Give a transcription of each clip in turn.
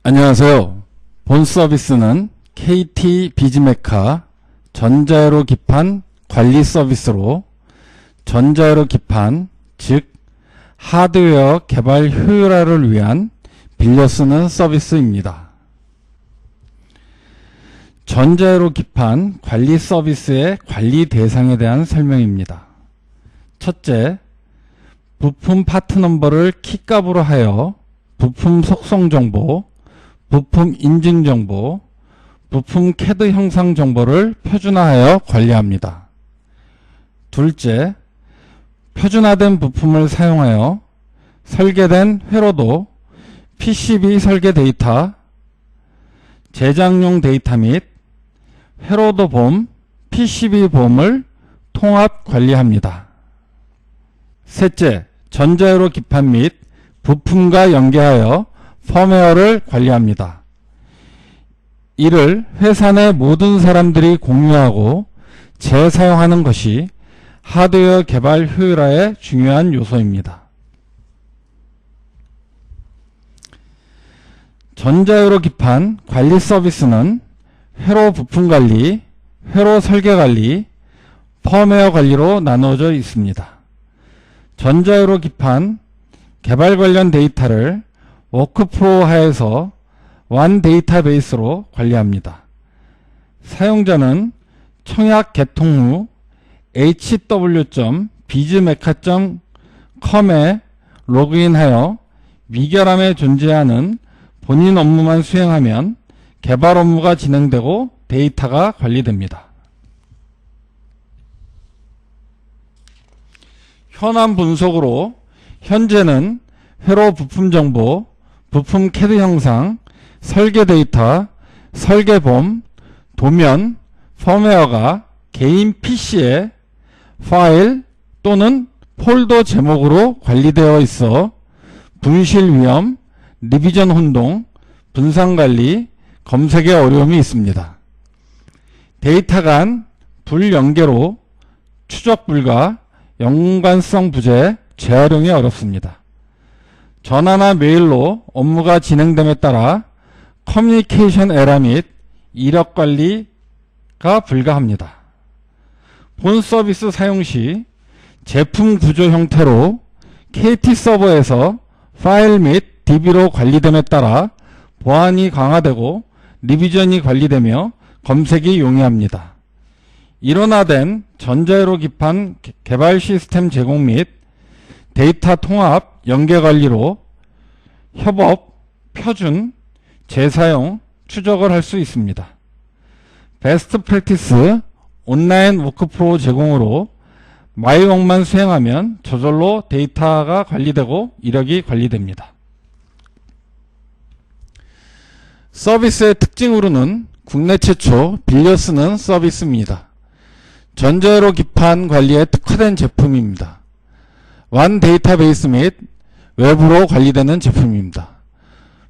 안녕하세요. 본 서비스는 KT 비즈메카 전자회로 기판 관리 서비스로 전자회로 기판, 즉 하드웨어 개발 효율화를 위한 빌려 쓰는 서비스입니다. 전자회로 기판 관리 서비스의 관리 대상에 대한 설명입니다. 첫째, 부품 파트 넘버를 키값으로 하여 부품 속성 정보, 부품 인증 정보, 부품 CAD 형상 정보를 표준화하여 관리합니다. 둘째, 표준화된 부품을 사용하여 설계된 회로도, PCB 설계 데이터, 제작용 데이터 및 회로도 봄, PCB 봄을 통합 관리합니다. 셋째, 전자회로 기판 및 부품과 연계하여 펌웨어를 관리합니다. 이를 회사 내 모든 사람들이 공유하고 재사용하는 것이 하드웨어 개발 효율화의 중요한 요소입니다. 전자회로 기판 관리 서비스는 회로 부품 관리, 회로 설계 관리, 펌웨어 관리로 나누어져 있습니다. 전자회로 기판 개발 관련 데이터를 워크프로우 하에서 원 데이터베이스로 관리합니다. 사용자는 청약 개통 후 hw.bizmeca.com에 로그인하여 미결함에 존재하는 본인 업무만 수행하면 개발 업무가 진행되고 데이터가 관리됩니다. 현안 분석으로 현재는 회로 부품 정보, 부품 CAD 형상, 설계 데이터, 설계봄, 도면, 펌웨어가 개인 PC에 파일 또는 폴더 제목으로 관리되어 있어 분실 위험, 리비전 혼동, 분산 관리, 검색에 어려움이 있습니다. 데이터 간 불연계로 추적 불가, 연관성 부재, 재활용이 어렵습니다. 전화나 메일로 업무가 진행됨에 따라 커뮤니케이션 에러 및 이력 관리가 불가합니다. 본 서비스 사용 시 제품 구조 형태로 KT 서버에서 파일 및 DB로 관리됨에 따라 보안이 강화되고 리비전이 관리되며 검색이 용이합니다. 일원화된 전자회로 기판 개발 시스템 제공 및 데이터 통합, 연계 관리로 협업, 표준, 재사용, 추적을 할 수 있습니다. 베스트 프랙티스 온라인 워크프로우 제공으로 마이웍만 수행하면 저절로 데이터가 관리되고 이력이 관리됩니다. 서비스의 특징으로는 국내 최초 빌려 쓰는 서비스입니다. 전자회로 기판 관리에 특화된 제품입니다. 원 데이터베이스 및 외부로 관리되는 제품입니다.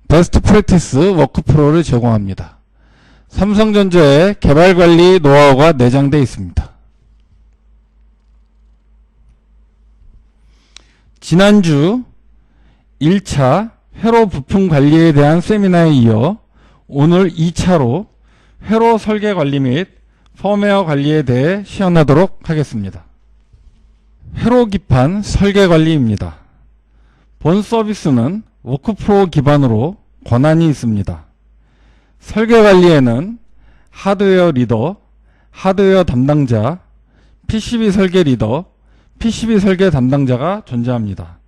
베스트 프랙티스 워크프로우를 제공합니다. 삼성전자의 개발관리 노하우가 내장되어 있습니다. 지난주 1차 회로 부품 관리에 대한 세미나에 이어 오늘 2차로 회로 설계 관리 및 펌웨어 관리에 대해 시연하도록 하겠습니다. 회로 기판 설계 관리입니다. 본 서비스는 워크프로우 기반으로 권한이 있습니다. 설계 관리에는 하드웨어 리더, 하드웨어 담당자, PCB 설계 리더, PCB 설계 담당자가 존재합니다.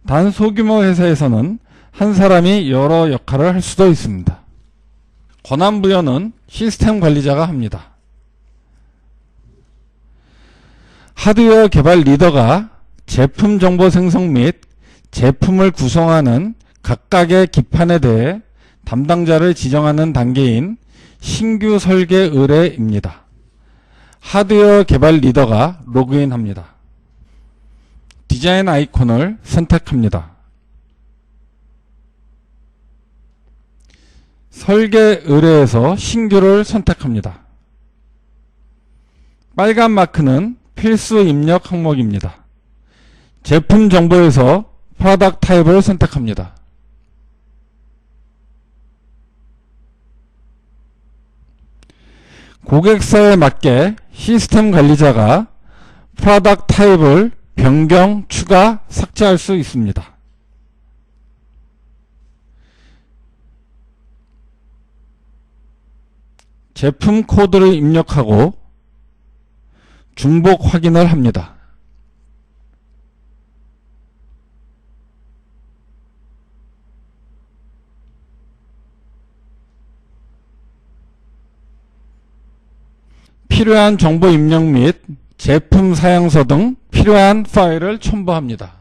단 소규모 회사에서는 한 사람이 여러 역할을 할 수도 있습니다. 권한 부여는 시스템 관리자가 합니다. 하드웨어 개발 리더가 제품 정보 생성 및 제품을 구성하는 각각의 기판에 대해 담당자를 지정하는 단계인 신규 설계 의뢰입니다. 하드웨어 개발 리더가 로그인합니다. 디자인 아이콘을 선택합니다. 설계 의뢰에서 신규를 선택합니다. 빨간 마크는 필수 입력 항목입니다. 제품 정보에서 프로덕트 타입을 선택합니다. 고객사에 맞게 시스템 관리자가 프로덕트 타입을 변경, 추가, 삭제할 수 있습니다. 제품 코드를 입력하고 중복 확인을 합니다. 필요한 정보 입력 및 제품 사양서 등 필요한 파일을 첨부합니다.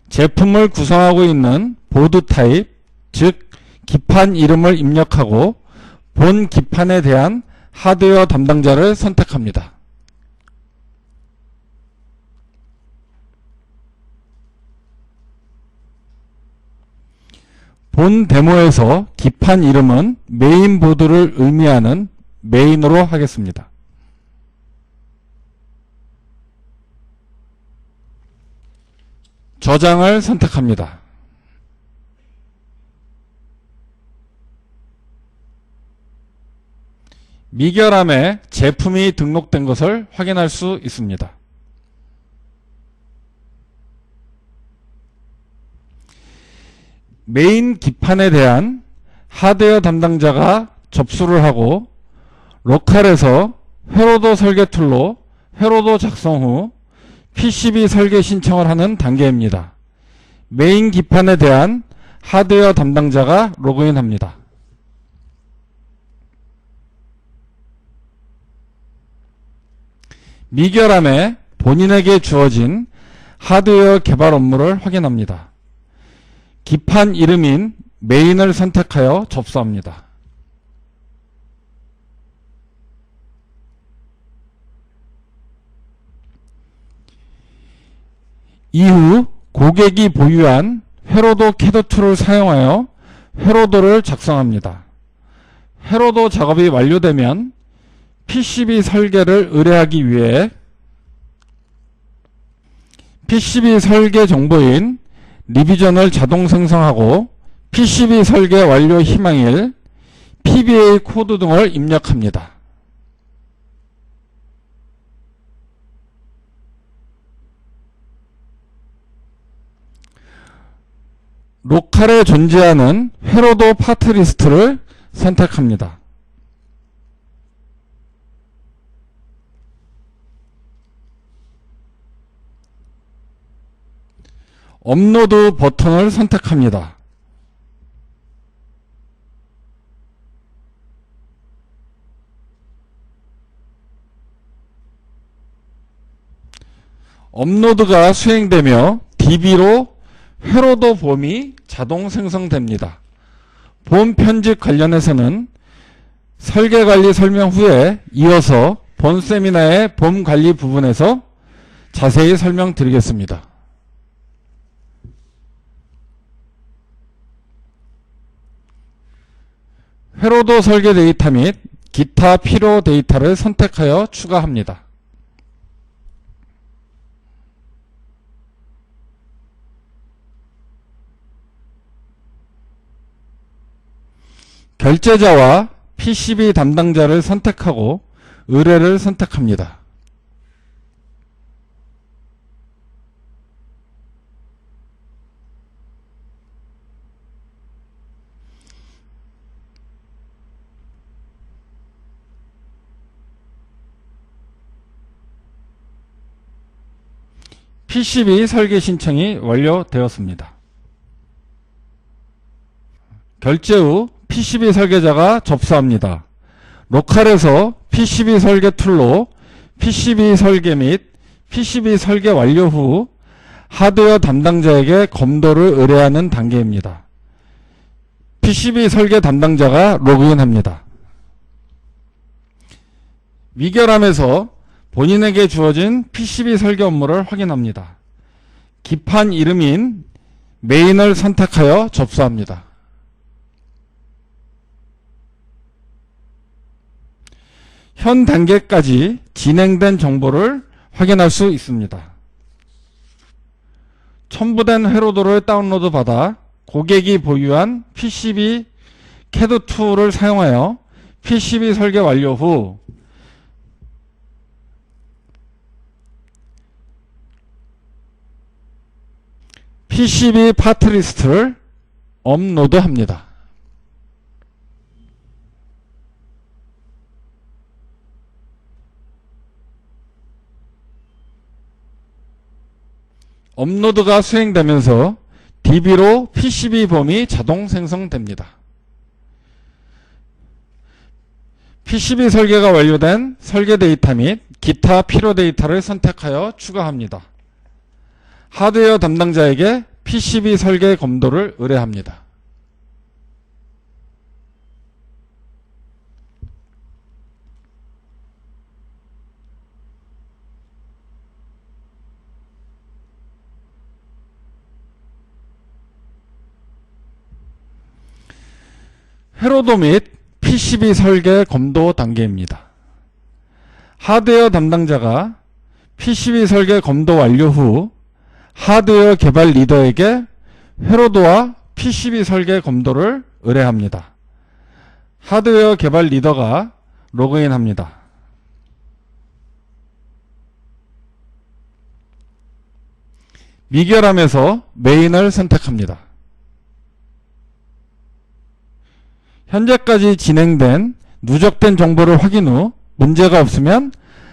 제품을 구성하고 있는 보드 타입, 즉 기판 이름을 입력하고 본 기판에 대한 하드웨어 담당자를 선택합니다. 본 데모에서 기판 이름은 메인보드를 의미하는 메인으로 하겠습니다. 저장을 선택합니다. 미결함에 제품이 등록된 것을 확인할 수 있습니다. 메인 기판에 대한 하드웨어 담당자가 접수를 하고 로컬에서 회로도 설계 툴로 회로도 작성 후 PCB 설계 신청을 하는 단계입니다. 메인 기판에 대한 하드웨어 담당자가 로그인합니다. 미결함에 본인에게 주어진 하드웨어 개발 업무를 확인합니다. 기판 이름인 메인을 선택하여 접수합니다. 이후 고객이 보유한 회로도 캐드 툴을 사용하여 회로도를 작성합니다. 회로도 작업이 완료되면 PCB 설계를 의뢰하기 위해 PCB 설계 정보인 리비전을 자동 생성하고 PCB 설계 완료 희망일, PBA 코드 등을 입력합니다. 로컬에 존재하는 회로도 파트 리스트를 선택합니다. 업로드 버튼을 선택합니다. 업로드가 수행되며 DB로 회로도 봄이 자동 생성됩니다. 봄 편집 관련해서는 설계관리 설명 후에 이어서 본 세미나의 봄 관리 부분에서 자세히 설명드리겠습니다. 회로도 설계 데이터 및 기타 필요 데이터를 선택하여 추가합니다. 결제자와 PCB 담당자를 선택하고 의뢰를 선택합니다. PCB 설계 신청이 완료되었습니다. 결제 후 PCB 설계자가 접수합니다. 로컬에서 PCB 설계 툴로 PCB 설계 및 PCB 설계 완료 후 하드웨어 담당자에게 검도를 의뢰하는 단계입니다. PCB 설계 담당자가 로그인합니다. 미결함에서 본인에게 주어진 PCB 설계 업무를 확인합니다. 기판 이름인 메인을 선택하여 접수합니다. 현 단계까지 진행된 정보를 확인할 수 있습니다. 첨부된 회로도를 다운로드 받아 고객이 보유한 PCB CAD 툴을 사용하여 PCB 설계 완료 후 PCB 파트 리스트를 업로드합니다. 업로드가 수행되면서 DB로 PCB 봄이 자동 생성됩니다. PCB 설계가 완료된 설계 데이터 및 기타 필요 데이터를 선택하여 추가합니다. 하드웨어 담당자에게 PCB 설계 검도를 의뢰합니다. 회로도 및 PCB 설계 검도 단계입니다. 하드웨어 담당자가 PCB 설계 검도 완료 후 하드웨어 개발 리더에게 회로도와 PCB 설계 검도를 의뢰합니다. 하드웨어 개발 리더가 로그인합니다. 미결함에서 메인을 선택합니다. 현재까지 진행된 누적된 정보를 확인 후 문제가 없으면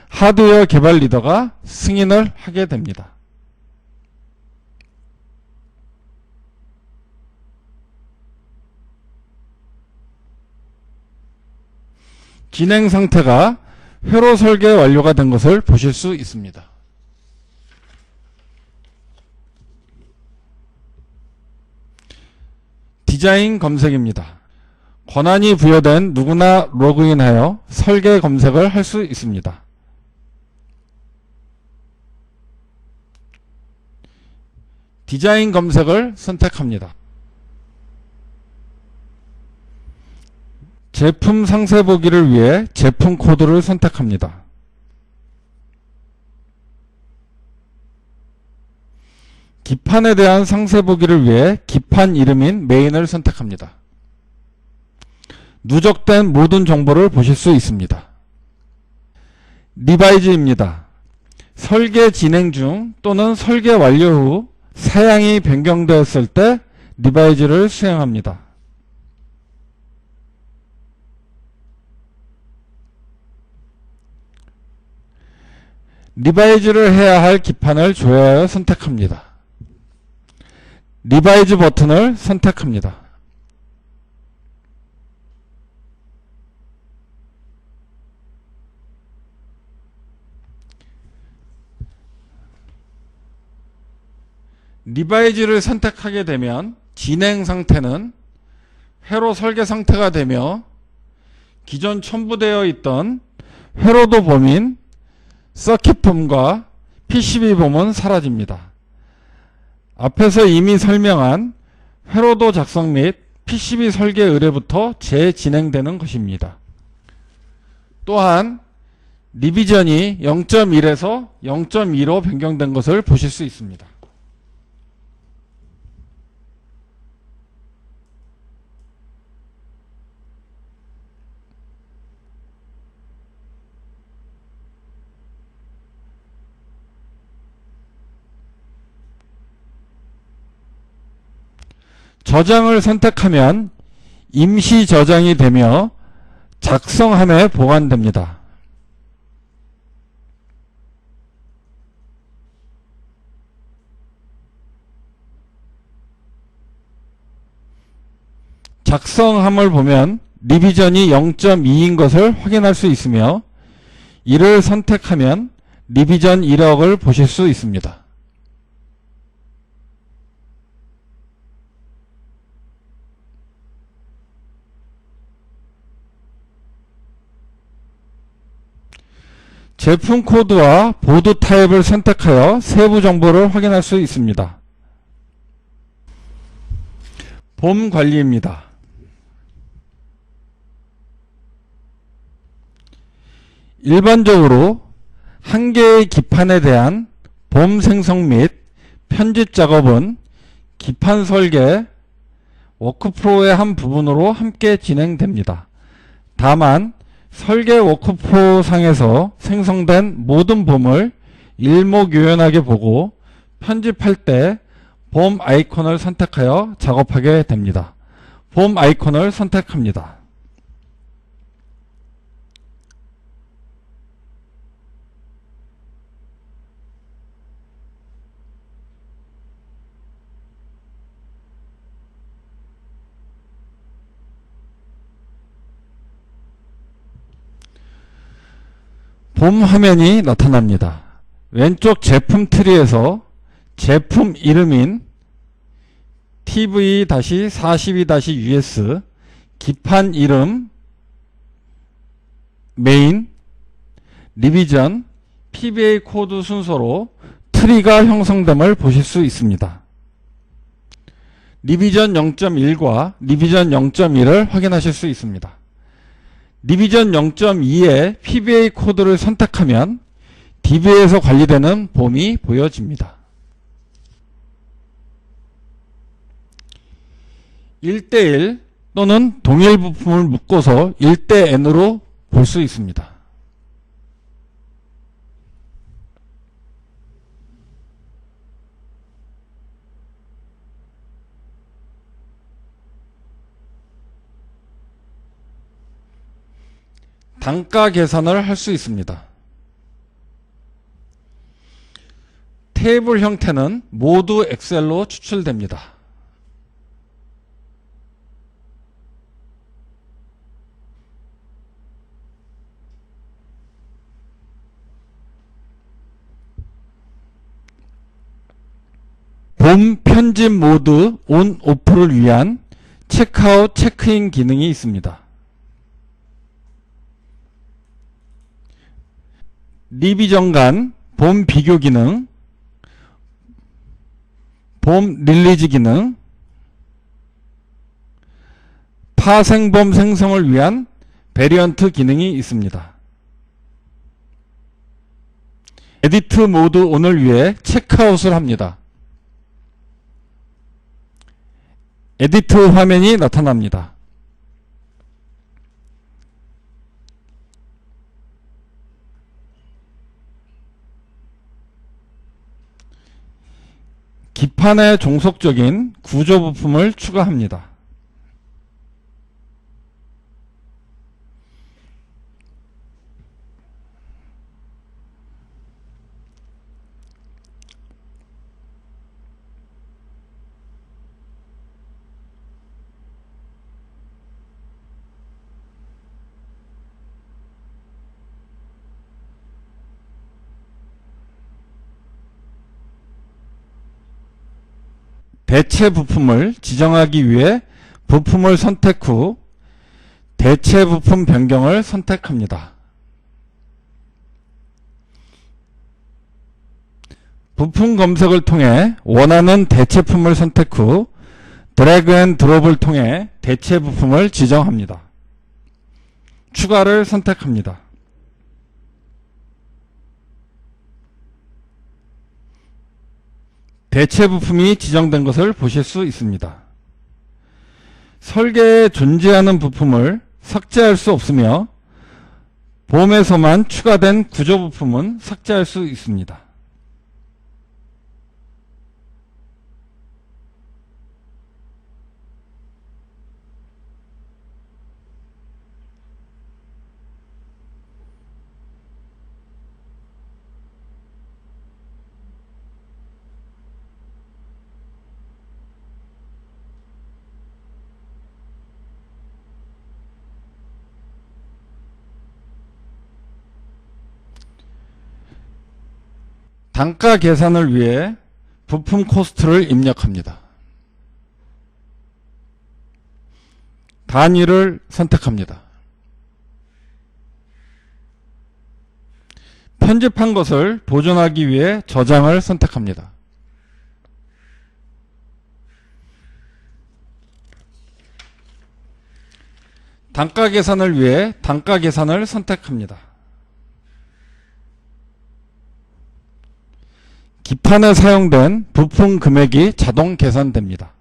하드웨어 개발 리더가 승인을 하게 됩니다. 진행 상태가 회로 설계 완료가 된 것을 보실 수 있습니다. 디자인 검색입니다. 권한이 부여된 누구나 로그인하여 설계 검색을 할 수 있습니다. 디자인 검색을 선택합니다. 제품 상세 보기를 위해 제품 코드를 선택합니다. 기판에 대한 상세 보기를 위해 기판 이름인 메인을 선택합니다. 누적된 모든 정보를 보실 수 있습니다. 리바이즈입니다. 설계 진행 중 또는 설계 완료 후 사양이 변경되었을 때 리바이즈를 수행합니다. 리바이즈를 해야 할 기판을 조회하여 선택합니다. 리바이즈 버튼을 선택합니다. 리바이즈를 선택하게 되면 진행 상태는 회로 설계 상태가 되며 기존 첨부되어 있던 회로도 봄인 서킷 봄과 PCB 봄은 사라집니다. 앞에서 이미 설명한 회로도 작성 및 PCB 설계 의뢰부터 재진행되는 것입니다. 또한 리비전이 0.1에서 0.2로 변경된 것을 보실 수 있습니다. 저장을 선택하면 임시 저장이 되며 작성함에 보관됩니다. 작성함을 보면 리비전이 0.2인 것을 확인할 수 있으며 이를 선택하면 리비전 이력을 보실 수 있습니다. 제품 코드와 보드 타입을 선택하여 세부 정보를 확인할 수 있습니다. 봄 관리입니다. 일반적으로 한 개의 기판에 대한 봄 생성 및 편집 작업은 기판 설계 워크프로의 한 부분으로 함께 진행됩니다. 다만 설계 워크프로 상에서 생성된 모든 봄을 일목요연하게 보고 편집할 때 봄 아이콘을 선택하여 작업하게 됩니다. 봄 아이콘을 선택합니다. 봄 화면이 나타납니다. 왼쪽 제품 트리에서 제품 이름인 TV-42-US 기판 이름 메인 리비전 PBA 코드 순서로 트리가 형성됨을 보실 수 있습니다. 리비전 0.1과 리비전 0.1을 확인하실 수 있습니다. 리비전 0.2의 PBA 코드를 선택하면 DB에서 관리되는 봄이 보여집니다. 1대1 또는 동일 부품을 묶어서 1대-N으로 볼 수 있습니다. 단가 계산을 할 수 있습니다. 테이블 형태는 모두 엑셀로 추출됩니다. 봄 편집 모드 온, 오프를 위한 체크아웃, 체크인 기능이 있습니다. 리비전 간 봄 비교 기능, 봄 릴리즈 기능, 파생봄 생성을 위한 베리언트 기능이 있습니다. 에디트 모드 온을 위해 체크아웃을 합니다. 에디트 화면이 나타납니다. 기판에 종속적인 구조 부품을 추가합니다. 대체 부품을 지정하기 위해 부품을 선택 후 대체 부품 변경을 선택합니다. 부품 검색을 통해 원하는 대체품을 선택 후 드래그 앤 드롭을 통해 대체 부품을 지정합니다. 추가를 선택합니다. 대체 부품이 지정된 것을 보실 수 있습니다. 설계에 존재하는 부품을 삭제할 수 없으며 봄에서만 추가된 구조 부품은 삭제할 수 있습니다. 단가 계산을 위해 부품 코스트를 입력합니다. 단위를 선택합니다. 편집한 것을 보존하기 위해 저장을 선택합니다. 단가 계산을 위해 단가 계산을 선택합니다. 기판에 사용된 부품 금액이 자동 계산됩니다.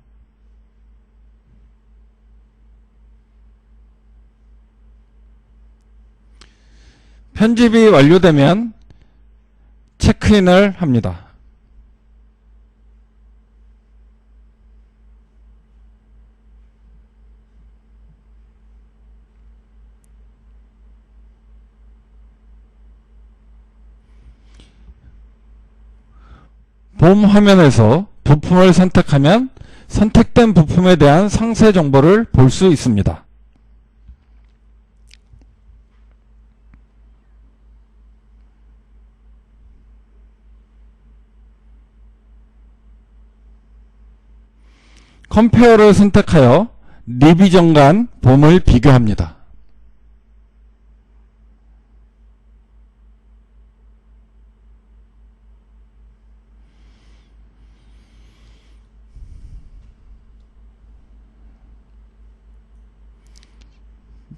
편집이 완료되면 체크인을 합니다. 봄 화면에서 부품을 선택하면 선택된 부품에 대한 상세 정보를 볼 수 있습니다. 컴페어를 선택하여 리비전 간 봄을 비교합니다.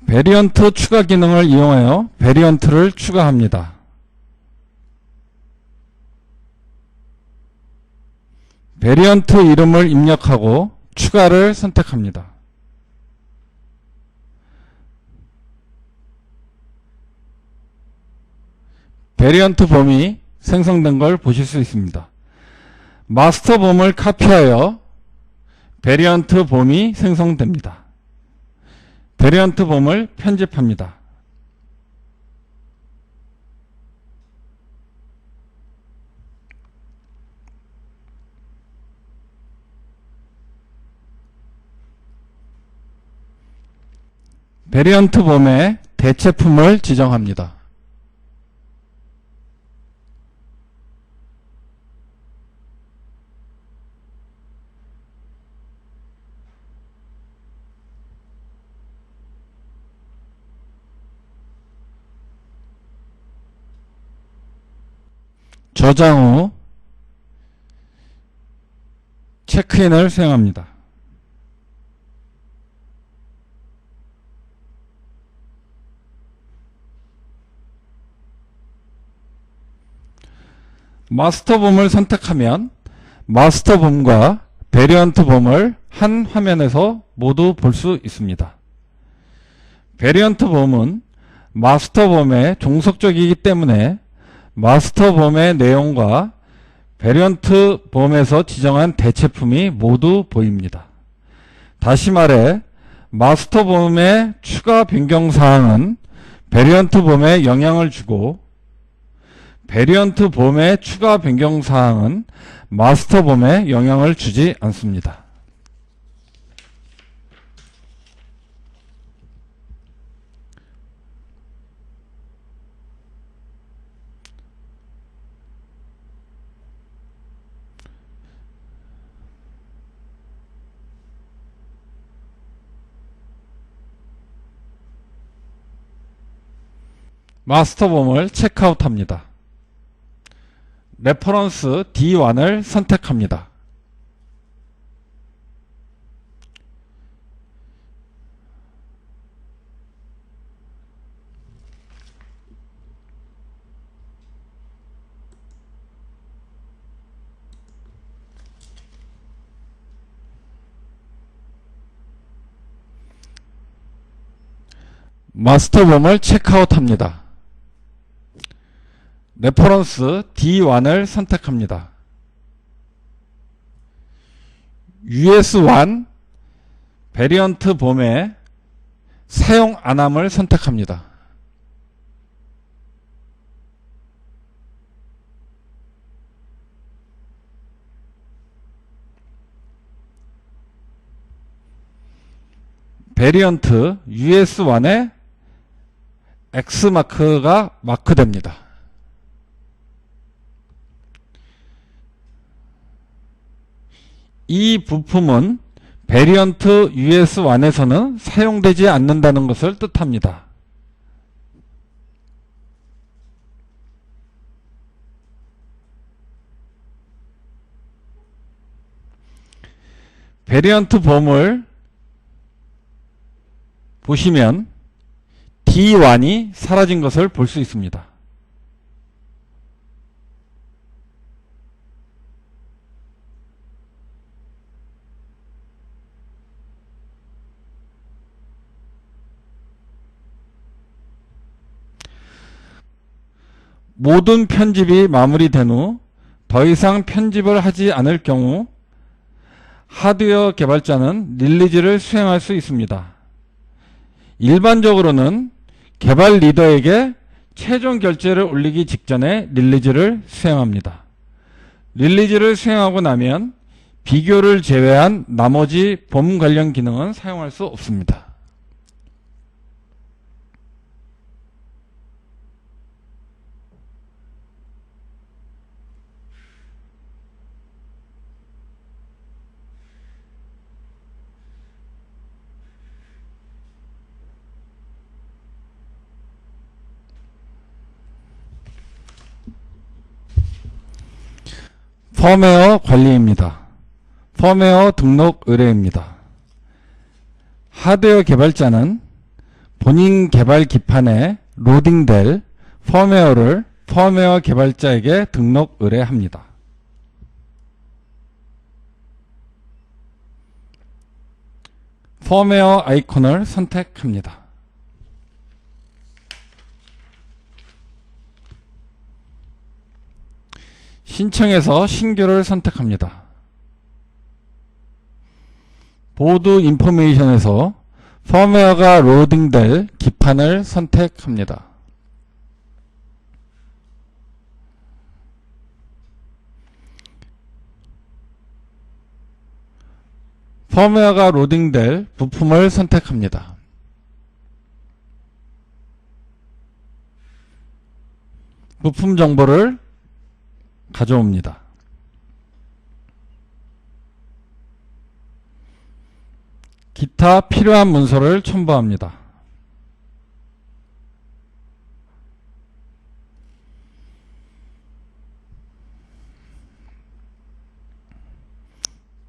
베리언트 추가 기능을 이용하여 베리언트를 추가합니다. 베리언트 이름을 입력하고 추가를 선택합니다. 베리언트 봄이 생성된 걸 보실 수 있습니다. 마스터 봄을 카피하여 베리언트 봄이 생성됩니다. 베리언트 봄을 편집합니다. 베리언트 봄의 대체품을 지정합니다. 저장 후 체크인을 수행합니다. 마스터 봄을 선택하면 마스터 봄과 베리언트 봄을 한 화면에서 모두 볼 수 있습니다. 베리언트 봄은 마스터 봄의 종속적이기 때문에 마스터 봄의 내용과 베리언트 봄에서 지정한 대체품이 모두 보입니다. 다시 말해 마스터 봄의 추가 변경사항은 베리언트 봄에 영향을 주고 베리언트 봄의 추가 변경사항은 마스터 봄에 영향을 주지 않습니다. 마스터 봄을 체크아웃합니다. 레퍼런스 D1을 선택합니다. 마스터 봄을 체크아웃합니다. 레퍼런스 D1을 선택합니다. US1 베리언트 봄에 사용 안함을 선택합니다. 베리언트 US1에 X마크가 마크됩니다. 이 부품은 베리언트 US1에서는 사용되지 않는다는 것을 뜻합니다. 베리언트 봄을 보시면 D1이 사라진 것을 볼 수 있습니다. 모든 편집이 마무리된 후 더 이상 편집을 하지 않을 경우 하드웨어 개발자는 릴리즈를 수행할 수 있습니다. 일반적으로는 개발 리더에게 최종 결제를 올리기 직전에 릴리즈를 수행합니다. 릴리즈를 수행하고 나면 비교를 제외한 나머지 봄 관련 기능은 사용할 수 없습니다. 펌웨어 관리입니다. 펌웨어 등록 의뢰입니다. 하드웨어 개발자는 본인 개발 기판에 로딩될 펌웨어를 펌웨어 개발자에게 등록 의뢰합니다. 펌웨어 아이콘을 선택합니다. 신청해서 신규를 선택합니다. 보드 인포메이션에서 펌웨어가 로딩될 기판을 선택합니다. 펌웨어가 로딩될 부품을 선택합니다. 부품 정보를 가져옵니다. 기타 필요한 문서를 첨부합니다.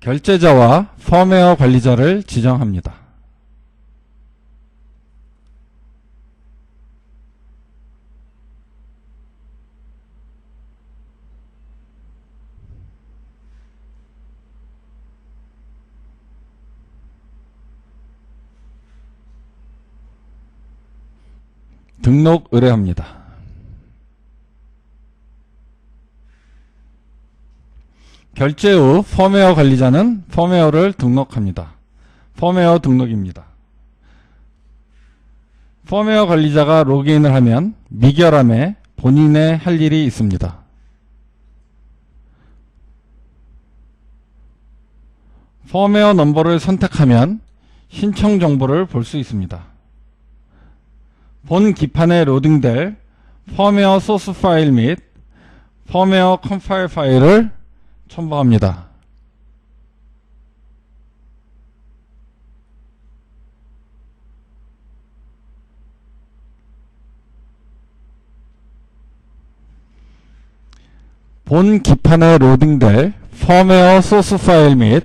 결제자와 펌웨어 관리자를 지정합니다. 등록 의뢰합니다. 결제 후 펌웨어 관리자는 펌웨어를 등록합니다. 펌웨어 등록입니다. 펌웨어 관리자가 로그인을 하면 미결함에 본인의 할 일이 있습니다. 펌웨어 넘버를 선택하면 신청 정보를 볼 수 있습니다. 본 기판에 로딩될 펌웨어 소스 파일 및 펌웨어 컴파일 파일을 첨부합니다. 본 기판에 로딩될 펌웨어 소스 파일 및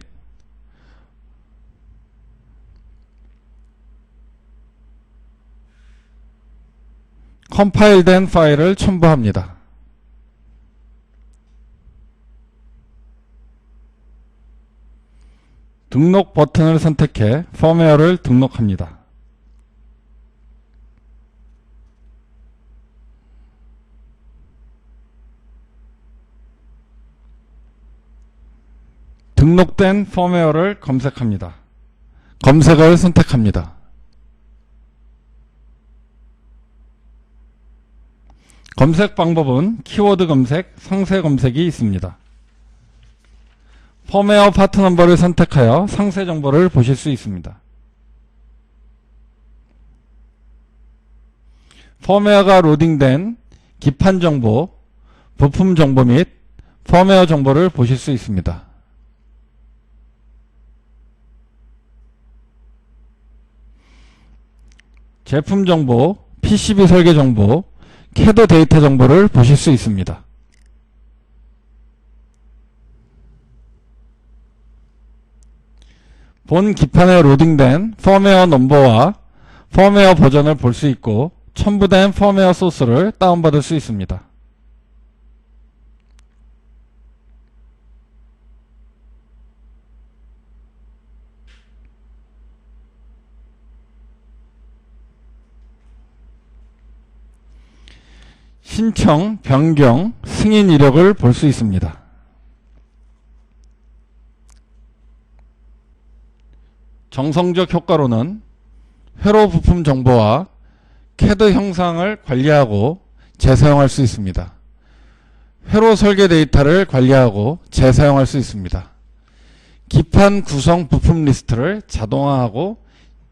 컴파일된 파일을 첨부합니다. 등록 버튼을 선택해 펌웨어를 등록합니다. 등록된 펌웨어를 검색합니다. 검색을 선택합니다. 검색 방법은 키워드 검색, 상세 검색이 있습니다. 펌웨어 파트 넘버를 선택하여 상세 정보를 보실 수 있습니다. 펌웨어가 로딩된 기판 정보, 부품 정보 및 펌웨어 정보를 보실 수 있습니다. 제품 정보, PCB 설계 정보, 캐드 데이터 정보를 보실 수 있습니다. 본 기판에 로딩된 펌웨어 넘버와 펌웨어 버전을 볼 수 있고 첨부된 펌웨어 소스를 다운받을 수 있습니다. 신청, 변경, 승인 이력을 볼 수 있습니다. 정성적 효과로는 회로 부품 정보와 CAD 형상을 관리하고 재사용할 수 있습니다. 회로 설계 데이터를 관리하고 재사용할 수 있습니다. 기판 구성 부품 리스트를 자동화하고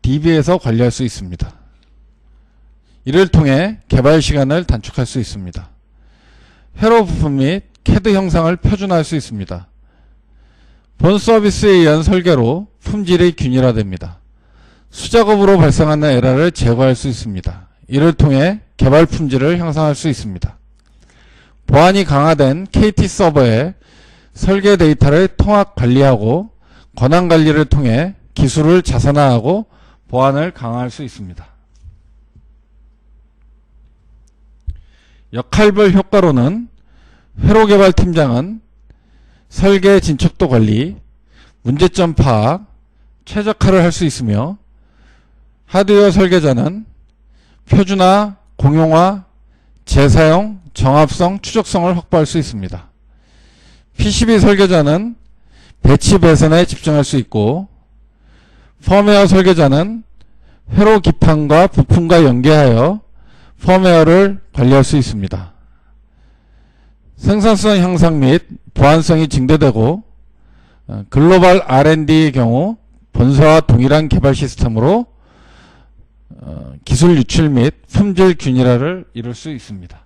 DB에서 관리할 수 있습니다. 이를 통해 개발 시간을 단축할 수 있습니다. 회로 부품 및 CAD 형상을 표준화할 수 있습니다. 본 서비스에 의한 설계로 품질이 균일화됩니다. 수작업으로 발생하는 에러를 제거할 수 있습니다. 이를 통해 개발 품질을 향상할 수 있습니다. 보안이 강화된 KT 서버에 설계 데이터를 통합 관리하고 권한 관리를 통해 기술을 자산화하고 보안을 강화할 수 있습니다. 역할별 효과로는 회로 개발 팀장은 설계 진척도 관리, 문제점 파악, 최적화를 할 수 있으며 하드웨어 설계자는 표준화, 공용화, 재사용, 정합성, 추적성을 확보할 수 있습니다. PCB 설계자는 배치 배선에 집중할 수 있고 펌웨어 설계자는 회로 기판과 부품과 연계하여 펌웨어를 관리할 수 있습니다. 생산성 향상 및 보안성이 증대되고 글로벌 R&D의 경우 본사와 동일한 개발 시스템으로 기술 유출 및 품질 균일화를 이룰 수 있습니다.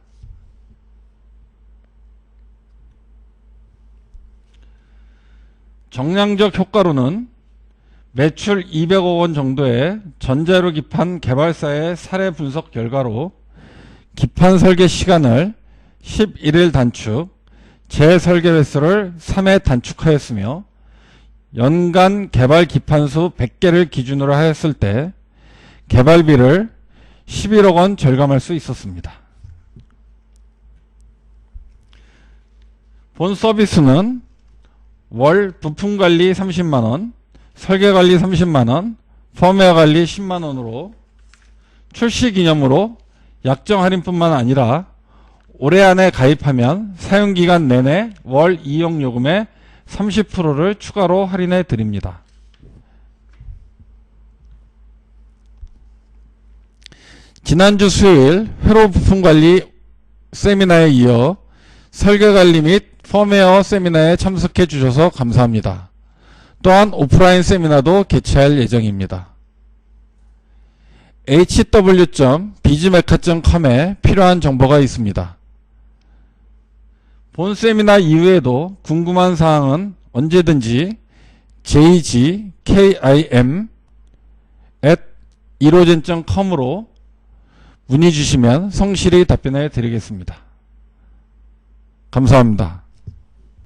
정량적 효과로는 매출 200억 원 정도의 전자회로 기판 개발사의 사례 분석 결과로 기판 설계 시간을 11일 단축, 재설계 횟수를 3회 단축하였으며 연간 개발 기판수 100개를 기준으로 하였을 때 개발비를 11억 원 절감할 수 있었습니다. 본 서비스는 월 부품관리 30만원, 설계관리 30만원, 펌웨어관리 10만원으로 출시 기념으로 약정 할인뿐만 아니라 올해 안에 가입하면 사용기간 내내 월 이용 요금의 30%를 추가로 할인해 드립니다. 지난주 수요일 회로 부품관리 세미나에 이어 설계관리 및 펌웨어 세미나에 참석해 주셔서 감사합니다. 또한 오프라인 세미나도 개최할 예정입니다. hw.bizmeca.com에 필요한 정보가 있습니다. 본 세미나 이후에도 궁금한 사항은 언제든지 jgkim@irogen.com으로 문의 주시면 성실히 답변해 드리겠습니다. 감사합니다.